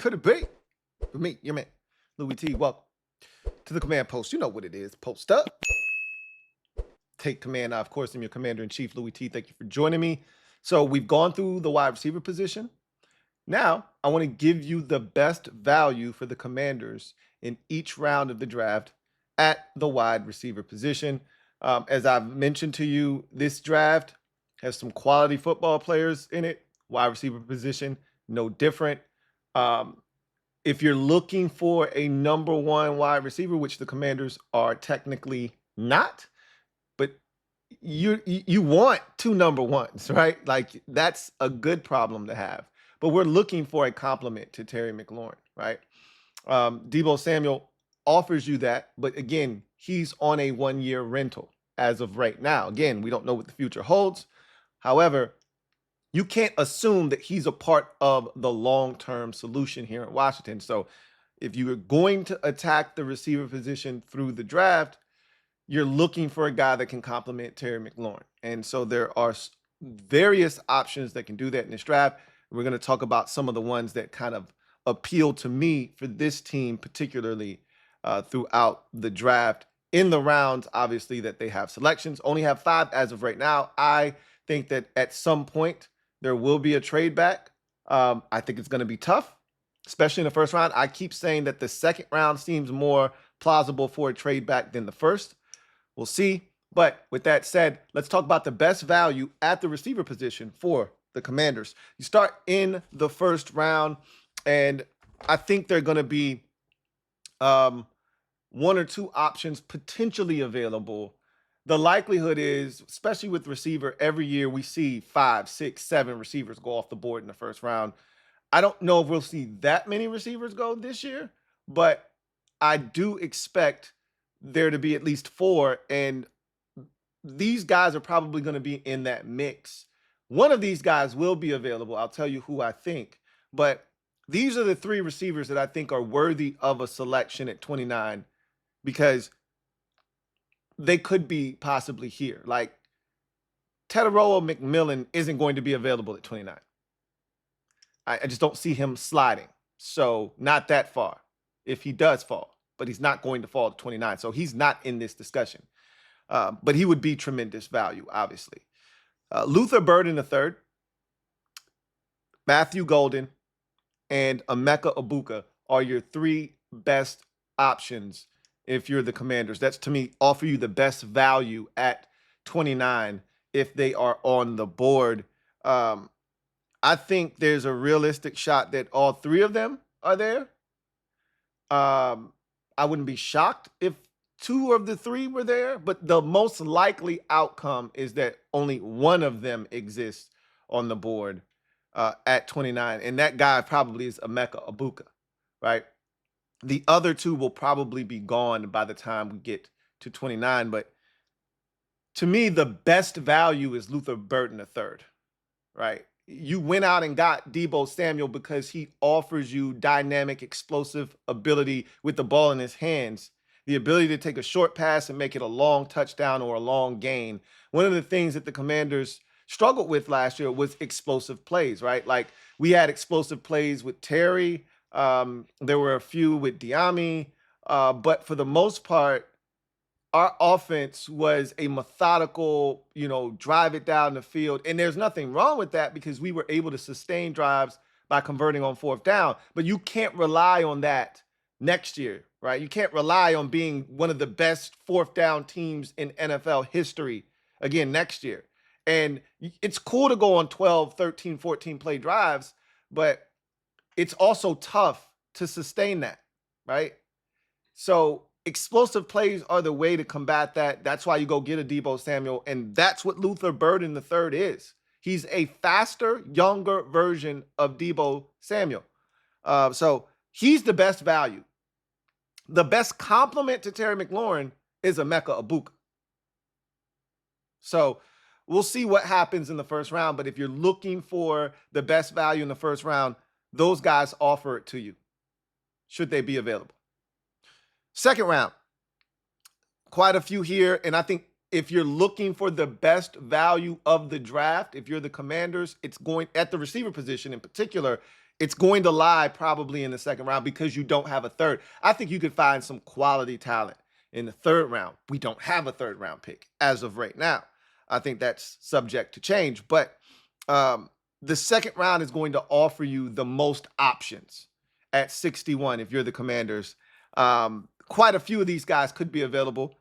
could it be? For me, your man, Louie T. Welcome to the command post. You know what it is. Post up. Take command. Of course, I'm your commander-in-chief, Louie T. Thank you for joining me. So we've gone through the wide receiver position. Now, I want to give you the best value for the Commanders in each round of the draft at the wide receiver position. As I've mentioned to you, this draft has some quality football players in it. Wide receiver position, no different. Um, if you're looking for a number one wide receiver, which the Commanders are technically not, but you want two number ones, right? Like that's a good problem to have. But we're looking for a complement to Terry McLaurin, right? Deebo Samuel offers you that, but again, he's on a 1-year rental as of right now. Again, we don't know what the future holds. However, you can't assume that he's a part of the long-term solution here in Washington. So if you are going to attack the receiver position through the draft, you're looking for a guy that can complement Terry McLaurin. And so there are various options that can do that in this draft. We're going to talk about some of the ones that kind of appeal to me for this team, particularly throughout the draft. In the rounds, obviously, that they have selections, only have 5 as of right now. I think that at some point there will be a trade back. I think it's going to be tough, especially in the first round. I keep saying that the second round seems more plausible for a trade back than the first. We'll see. But with that said, let's talk about the best value at the receiver position for the Commanders. You start in the first round, and I think they're going to be 1 or 2 options potentially available. The likelihood is, especially with receiver, every year we see 5, 6, 7 receivers go off the board in the first round. I don't know if we'll see that many receivers go this year, but I do expect there to be at least 4, and these guys are probably going to be in that mix. One of these guys will be available. I'll tell you who I think, but these are the 3 receivers that I think are worthy of a selection at 29 because they could be possibly here. Like Tetaroa McMillan isn't going to be available at 29. I just don't see him sliding. So not that far if he does fall, but he's not going to fall to 29. So he's not in this discussion. But he would be tremendous value, obviously. Luther Burden III, Matthew Golden, and Emeka Egbuka are your 3 best options if you're the Commanders. That's, to me, offer you the best value at 29 if they are on the board. I think there's a realistic shot that all 3 of them are there. I wouldn't be shocked if 2 of the 3 were there, but the most likely outcome is that only 1 of them exists on the board at 29, and that guy probably is Emeka Egbuka, right? The other 2 will probably be gone by the time we get to 29, but to me, the best value is Luther Burden III, right? You went out and got Deebo Samuel because he offers you dynamic, explosive ability with the ball in his hands, the ability to take a short pass and make it a long touchdown or a long gain. One of the things that the Commanders struggled with last year was explosive plays, right? Like we had explosive plays with Terry. There were a few with Diami. But for the most part, our offense was a methodical, drive it down the field. And there's nothing wrong with that because we were able to sustain drives by converting on 4th down. But you can't rely on that next year, right? You can't rely on being one of the best 4th down teams in NFL history again next year. And it's cool to go on 12, 13, 14 play drives, but it's also tough to sustain that, right? So explosive plays are the way to combat that. That's why you go get a Deebo Samuel, and that's what Luther Burden III is. He's a faster, younger version of Deebo Samuel. So he's the best value. The best complement to Terry McLaurin is Emeka Egbuka. So we'll see what happens in the first round, but if you're looking for the best value in the first round, those guys offer it to you, should they be available. Second round, quite a few here, and I think if you're looking for the best value of the draft, if you're the Commanders, it's going at the receiver position in particular, it's going to lie probably in the second round because you don't have a third. I think you could find some quality talent in the third round. We don't have a third round pick as of right now. I think that's subject to change, but the second round is going to offer you the most options at 61 if you're the Commanders. Quite a few of these guys could be available.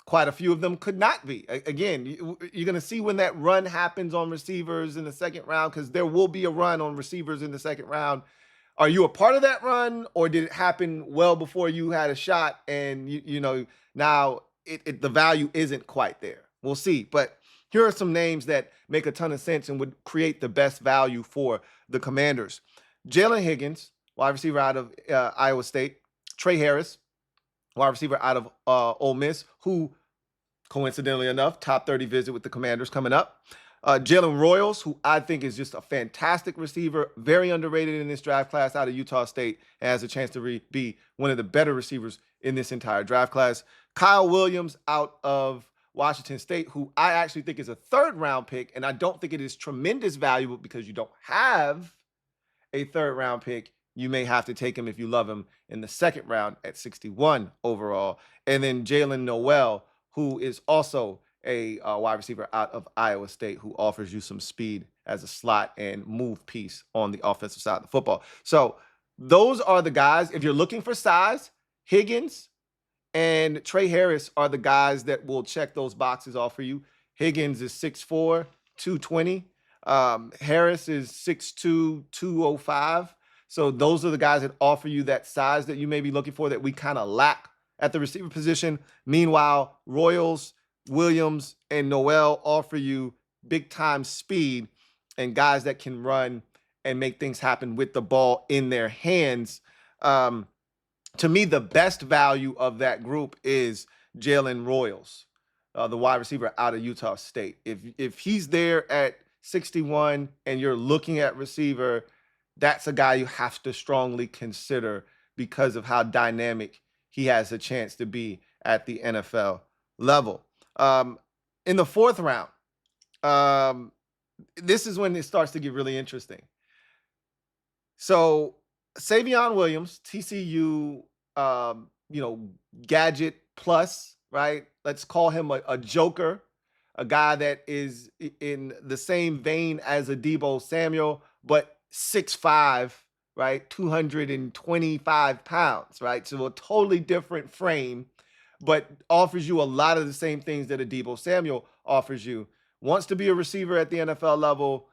Quite a few of them could not be. Again, you're going to see when that run happens on receivers in the second round, because there will be a run on receivers in the second round. Are you a part of that run, or did it happen well before you had a shot and now the value isn't quite there? We'll see. But here are some names that make a ton of sense and would create the best value for the Commanders. Jalen Higgins, wide receiver out of Iowa State. Trey Harris, wide receiver out of Ole Miss, who, coincidentally enough, top 30 visit with the Commanders coming up. Jalen Royals, who I think is just a fantastic receiver, very underrated in this draft class out of Utah State, and has a chance to be one of the better receivers in this entire draft class. Kyle Williams out of Washington State, who I actually think is a third-round pick, and I don't think it is tremendous value because you don't have a third-round pick. You may have to take him if you love him in the second round at 61 overall. And then Jalen Noel, who is also a wide receiver out of Iowa State, who offers you some speed as a slot and move piece on the offensive side of the football. So those are the guys. If you're looking for size, Higgins and Trey Harris are the guys that will check those boxes off for you. Higgins is 6'4", 220. Harris is 6'2", 205. So those are the guys that offer you that size that you may be looking for that we kind of lack at the receiver position. Meanwhile, Royals, Williams, and Noel offer you big-time speed and guys that can run and make things happen with the ball in their hands. To me, the best value of that group is Jalen Royals, the wide receiver out of Utah State. If he's there at 61 and you're looking at receiver, that's a guy you have to strongly consider because of how dynamic he has a chance to be at the NFL level. In the fourth round, this is when it starts to get really interesting. So Savion Williams, TCU, gadget plus, right? Let's call him a joker, a guy that is in the same vein as a Deebo Samuel, but 6'5", right? 225 pounds, right? So a totally different frame, but offers you a lot of the same things that a Deebo Samuel offers you. Wants to be a receiver at the NFL level,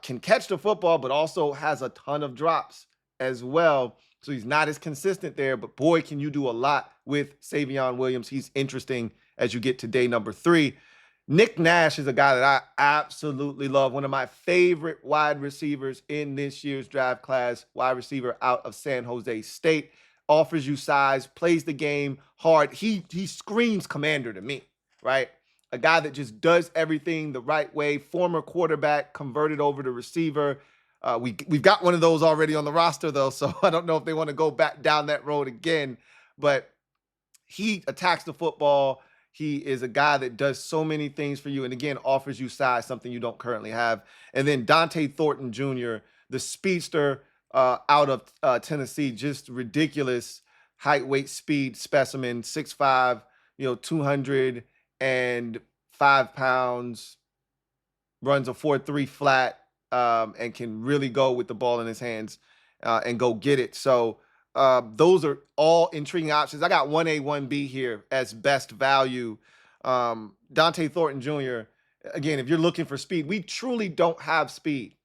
can catch the football, but also has a ton of drops as well. So he's not as consistent there, but boy, can you do a lot with Savion Williams. He's interesting as you get to day number 3. Nick Nash is a guy that I absolutely love. One of my favorite wide receivers in this year's draft class, wide receiver out of San Jose State. Offers you size, plays the game hard. He screams Commander to me, right? A guy that just does everything the right way. Former quarterback, converted over to receiver. We've got one of those already on the roster, though, so I don't know if they want to go back down that road again. But he attacks the football. He is a guy that does so many things for you and, again, offers you size, something you don't currently have. And then Dante Thornton Jr., the speedster out of Tennessee, just ridiculous height, weight, speed specimen, 6'5", 205 pounds, runs a 4.3 flat, and can really go with the ball in his hands and go get it. So those are all intriguing options. I got 1A, 1B here as best value. Dante Thornton Jr., again, if you're looking for speed, we truly don't have speed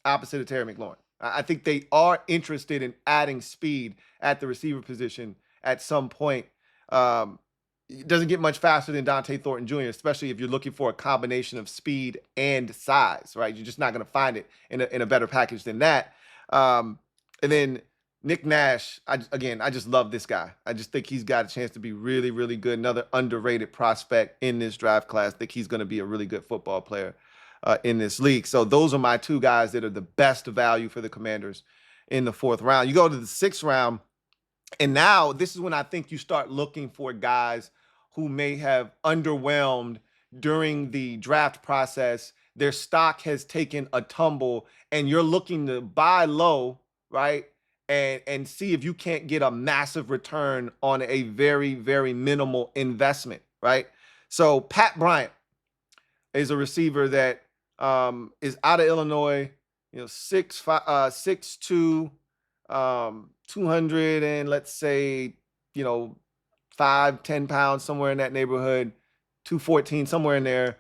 opposite of Terry McLaurin. I think they are interested in adding speed at the receiver position at some point. It doesn't get much faster than Dante Thornton Jr., especially if you're looking for a combination of speed and size, right? You're just not going to find it in a better package than that. And then Nick Nash, I just love this guy. I just think he's got a chance to be really, really good. Another underrated prospect in this draft class. I think he's going to be a really good football player in this league. So those are my two guys that are the best value for the Commanders in the fourth round. You go to the sixth round, and now this is when I think you start looking for guys who may have underwhelmed during the draft process their stock has taken a tumble and you're looking to buy low, right? And see if you can't get a massive return on a very, very minimal investment, right? So Pat Bryant is a receiver that is out of Illinois, 6'2", 200 and let's say, 5-10 pounds, somewhere in that neighborhood, 214, somewhere in there.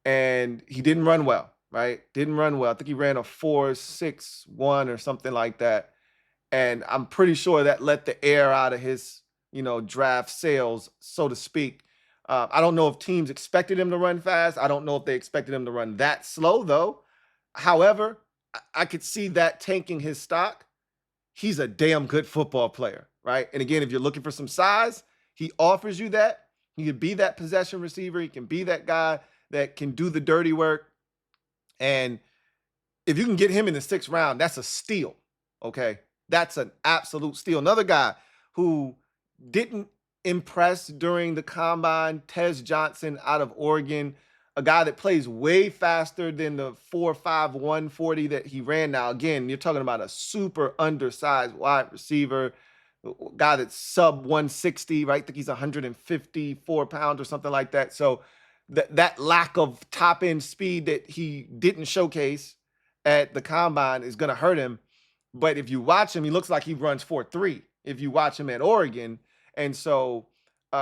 And he didn't run well, right? Didn't run well. I think he ran a 4.61 or something like that. And I'm pretty sure that let the air out of his, draft sails, so to speak. I don't know if teams expected him to run fast. I don't know if they expected him to run that slow, though. However, I could see that tanking his stock. He's a damn good football player, right? And again, if you're looking for some size, he offers you that. He can be that possession receiver. He can be that guy that can do the dirty work. And if you can get him in the 6th round, that's a steal. Okay. That's an absolute steal. Another guy who didn't impress during the combine, Tez Johnson out of Oregon, a guy that plays way faster than the 4.5 140 that he ran. Now, again, you're talking about a super undersized wide receiver, guy that's sub 160, right? I think he's 154 pounds or something like that. So that lack of top end speed that he didn't showcase at the combine is going to hurt him. But if you watch him, he looks like he runs 4.3 if you watch him at Oregon. And so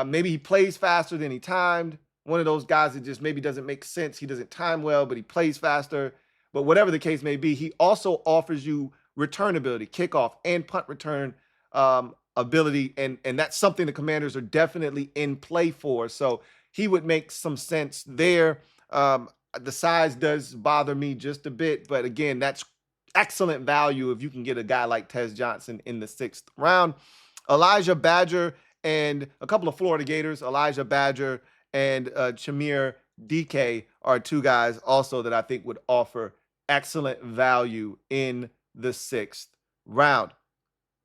maybe he plays faster than he timed. One of those guys that just maybe doesn't make sense. He doesn't time well, but he plays faster. But whatever the case may be, he also offers you return ability, kickoff and punt return ability. And that's something the Commanders are definitely in play for. So he would make some sense there. The size does bother me just a bit, but again, that's excellent value if you can get a guy like Tez Johnson in the 6th round. Elijah Badger and a couple of Florida Gators, Elijah Badger and Chimere DK are two guys also that I think would offer excellent value in the 6th round.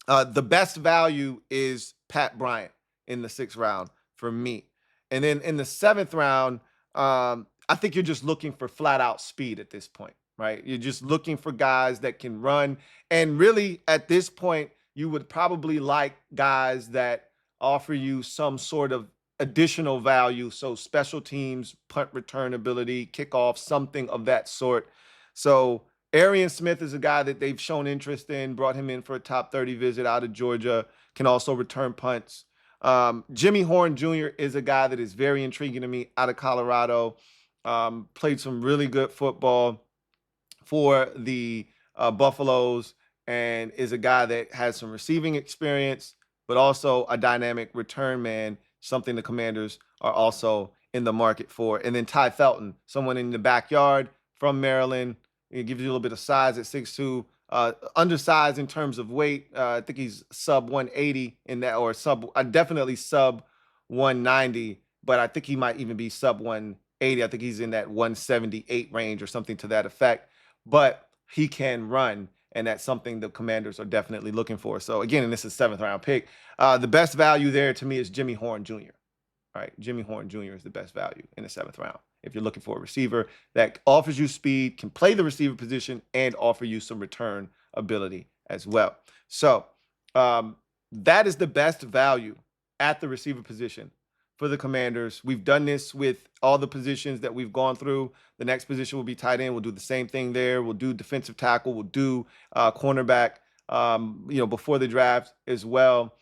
The best value is Pat Bryant in the 6th round for me. And then in the 7th round, I think you're just looking for flat out speed at this point, right? You're just looking for guys that can run. And really, at this point, you would probably like guys that offer you some sort of additional value. So special teams, punt return ability, kickoff, something of that sort. So Arian Smith is a guy that they've shown interest in, brought him in for a top 30 visit out of Georgia, can also return punts. Jimmy Horn Jr. is a guy that is very intriguing to me out of Colorado. Played some really good football for the Buffaloes and is a guy that has some receiving experience, but also a dynamic return man, something the Commanders are also in the market for. And then Ty Felton, someone in the backyard from Maryland. It gives you a little bit of size at 6'2", undersized in terms of weight. I think he's sub 180 in that, or definitely sub 190, but I think he might even be sub 180. I think he's in that 178 range or something to that effect. But he can run, and that's something the Commanders are definitely looking for. So again, and this is 7th round pick. The best value there to me is Jimmy Horn Jr. All right, Jimmy Horn Jr. is the best value in the 7th round. If you're looking for a receiver that offers you speed, can play the receiver position, and offer you some return ability as well. So that is the best value at the receiver position for the Commanders. We've done this with all the positions that we've gone through. The next position will be tight end. We'll do the same thing there. We'll do defensive tackle. We'll do cornerback, before the draft as well.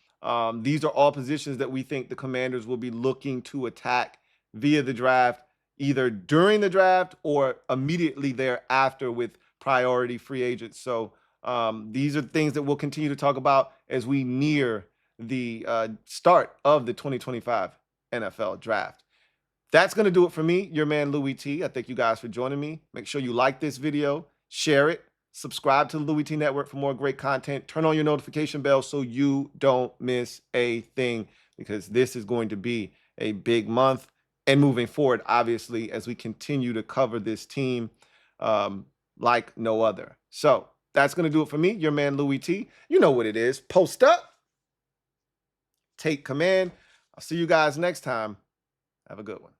These are all positions that we think the Commanders will be looking to attack via the draft, either during the draft or immediately thereafter with priority free agents. So these are things that we'll continue to talk about as we near the start of the 2025 NFL draft. That's going to do it for me, your man Louie T. I thank you guys for joining me. Make sure you like this video, share it, subscribe to the Louie T Network for more great content. Turn on your notification bell so you don't miss a thing, because this is going to be a big month and moving forward, obviously, as we continue to cover this team like no other. So that's going to do it for me, your man Louie T. You know what it is. Post up, take command. I'll see you guys next time. Have a good one.